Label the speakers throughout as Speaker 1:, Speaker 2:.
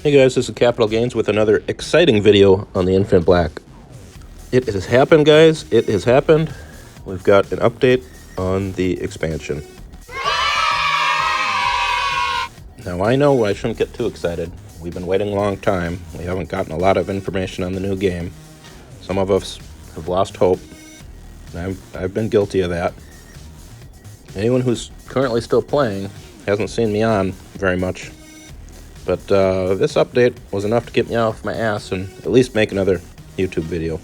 Speaker 1: Hey guys, this is Capital Gains with another exciting video on the Infinite Black. It has happened, guys. It has happened. We've got an update on the expansion. Now I know I shouldn't get too excited. We've been waiting a long time. We haven't gotten a lot of information on the new game. Some of us have lost hope. And I've been guilty of that. Anyone who's currently still playing hasn't seen me on very much. But this update was enough to get me off my ass and at least make another YouTube video.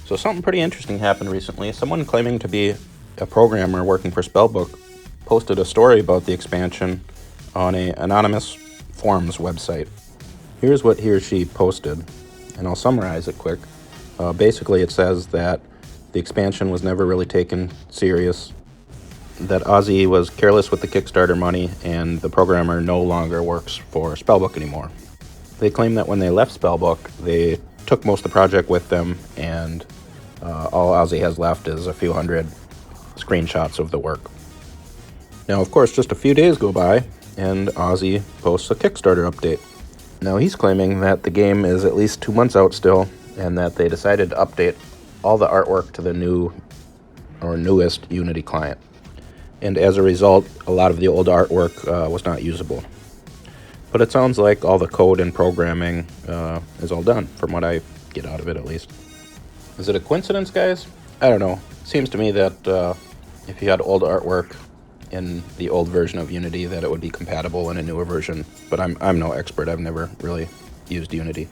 Speaker 1: So something pretty interesting happened recently. Someone claiming to be a programmer working for Spellbook posted a story about the expansion on an anonymous forums website. Here's what he or she posted, and I'll summarize it quick. Basically, it says that the expansion was never really taken serious, that Ozzy was careless with the Kickstarter money, and the programmer no longer works for Spellbook anymore. They claim that when they left Spellbook, they took most of the project with them, and all Ozzy has left is a few hundred screenshots of the work. Now, of course, just a few days go by, and Ozzy posts a Kickstarter update. Now, he's claiming that the game is at least 2 months out still, and that they decided to update all the artwork to the new or newest Unity client. And as a result, a lot of the old artwork was not usable. But it sounds like all the code and programming is all done, from what I get out of it at least. Is it a coincidence, guys? I don't know. It seems to me that if you had old artwork in the old version of Unity, that it would be compatible in a newer version. But I'm no expert. I've never really used Unity.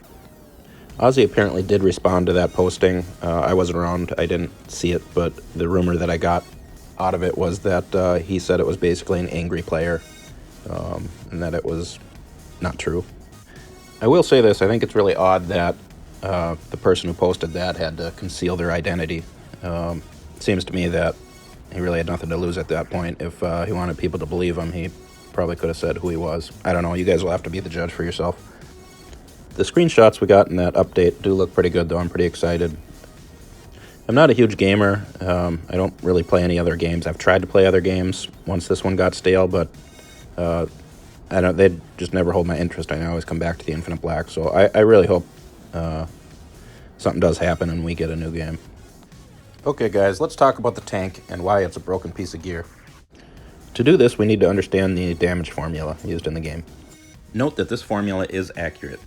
Speaker 1: Ozzy apparently did respond to that posting. I wasn't around. I didn't see it, but the rumor that I got out of it was that he said it was basically an angry player, and that it was not true. I will say this, I think it's really odd that the person who posted that had to conceal their identity. It seems to me that he really had nothing to lose at that point. If he wanted people to believe him, he probably could have said who he was. I don't know, you guys will have to be the judge for yourself. The screenshots we got in that update do look pretty good, though. I'm pretty excited. I'm not a huge gamer. I don't really play any other games. I've tried to play other games once this one got stale, but they just never hold my interest. I always come back to the Infinite Black, so I really hope something does happen and we get a new game. Okay, guys, let's talk about the tank and why it's a broken piece of gear. To do this, we need to understand the damage formula used in the game. Note that this formula is accurate.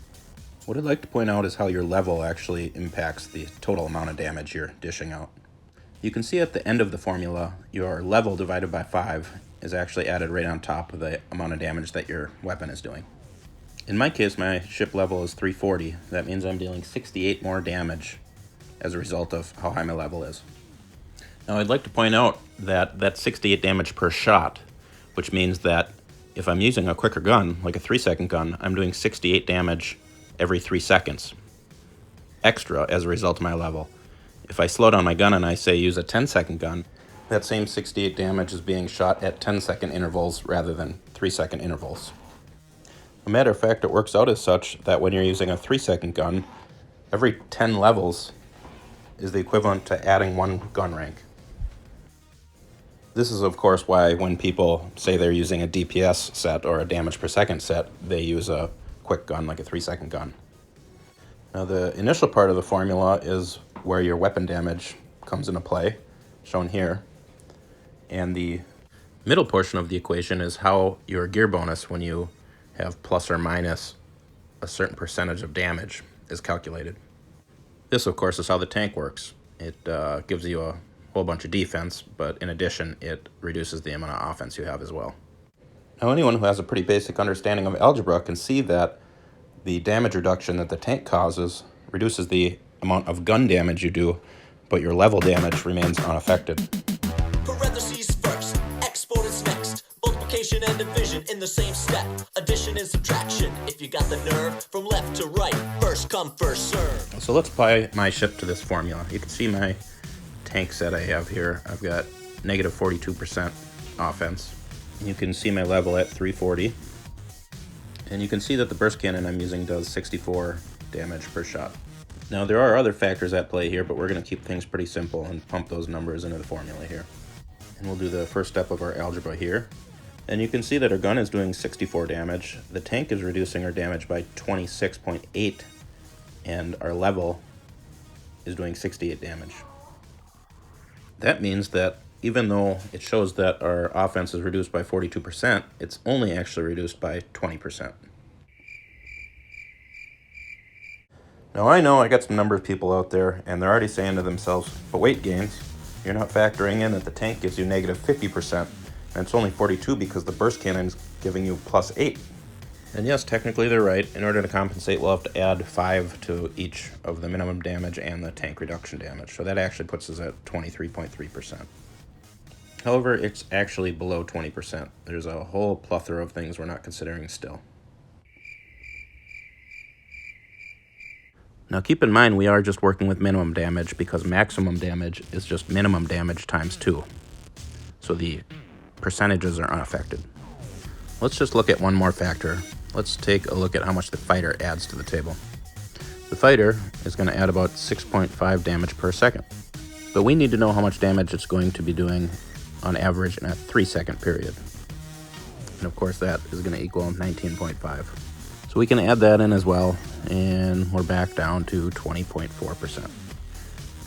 Speaker 1: What I'd like to point out is how your level actually impacts the total amount of damage you're dishing out. You can see at the end of the formula, your level divided by 5 is actually added right on top of the amount of damage that your weapon is doing. In my case, my ship level is 340. That means I'm dealing 68 more damage as a result of how high my level is. Now, I'd like to point out that that's 68 damage per shot, which means that if I'm using a quicker gun, like a 3-second gun, I'm doing 68 damage every 3 seconds extra as a result of my level. If I slow down my gun and I say use a 10-second gun, that same 68 damage is being shot at 10-second intervals rather than 3-second intervals. A matter of fact, it works out as such that when you're using a 3-second gun, every 10 levels is the equivalent to adding 1 gun rank. This is, of course, why when people say they're using a DPS set or a damage per second set, they use a quick gun like a 3-second gun. Now, the initial part of the formula is where your weapon damage comes into play, shown here. And the middle portion of the equation is how your gear bonus, when you have plus or minus a certain percentage of damage, is calculated. This, of course, is how the tank works. It gives you a whole bunch of defense, but in addition, it reduces the amount of offense you have as well. Now, anyone who has a pretty basic understanding of algebra can see that the damage reduction that the tank causes reduces the amount of gun damage you do, but your level damage remains unaffected.
Speaker 2: Parentheses first, exponents next, multiplication and division in the same step, addition and subtraction, if you got the nerve, from left to right, first come, first serve.
Speaker 1: So let's apply my ship to this formula. You can see my tank set I have here. I've got negative 42% offense. You can see my level at 340. And you can see that the burst cannon I'm using does 64 damage per shot. Now, there are other factors at play here, but we're going to keep things pretty simple and pump those numbers into the formula here. And we'll do the first step of our algebra here. And you can see that our gun is doing 64 damage. The tank is reducing our damage by 26.8, and our level is doing 68 damage. That means that even though it shows that our offense is reduced by 42%, it's only actually reduced by 20%. Now I know I got some number of people out there, and they're already saying to themselves, but wait, Gains, you're not factoring in that the tank gives you negative 50%, and it's only 42 because the burst cannon's giving you plus 8. And yes, technically they're right. In order to compensate, we'll have to add 5 to each of the minimum damage and the tank reduction damage. So that actually puts us at 23.3%. However, it's actually below 20%. There's a whole plethora of things we're not considering still. Now keep in mind we are just working with minimum damage because maximum damage is just minimum damage times 2. So the percentages are unaffected. Let's just look at one more factor. Let's take a look at how much the fighter adds to the table. The fighter is going to add about 6.5 damage per second. But we need to know how much damage it's going to be doing on average in a 3-second period. And of course that is going to equal 19.5. So we can add that in as well, and we're back down to 20.4%.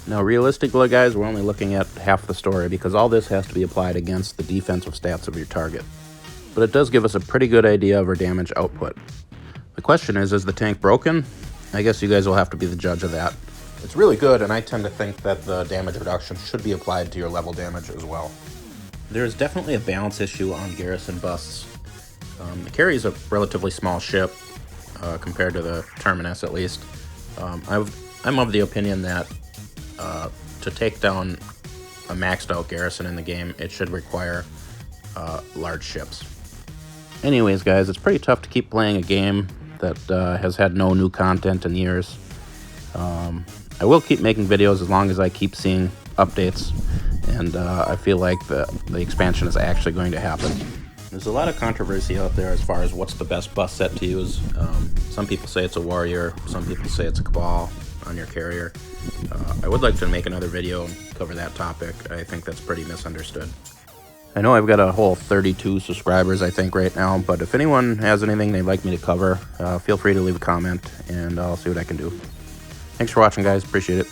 Speaker 1: Now realistically, guys, we're only looking at half the story because all this has to be applied against the defensive stats of your target. But it does give us a pretty good idea of our damage output. The question is the tank broken? I guess you guys will have to be the judge of that. It's really good, and I tend to think that the damage reduction should be applied to your level damage as well. There is definitely a balance issue on garrison busts. The carry is a relatively small ship compared to the Terminus, at least. I'm of the opinion that to take down a maxed out garrison in the game, it should require large ships. Anyways, guys, it's pretty tough to keep playing a game that has had no new content in years. I will keep making videos as long as I keep seeing updates, and I feel like the expansion is actually going to happen. There's a lot of controversy out there as far as what's the best bus set to use. Some people say it's a Warrior, some people say it's a Cabal on your carrier. I would like to make another video and cover that topic. I think that's pretty misunderstood. I know I've got a whole 32 subscribers, I think, right now, but if anyone has anything they'd like me to cover, feel free to leave a comment, and I'll see what I can do. Thanks for watching, guys. Appreciate it.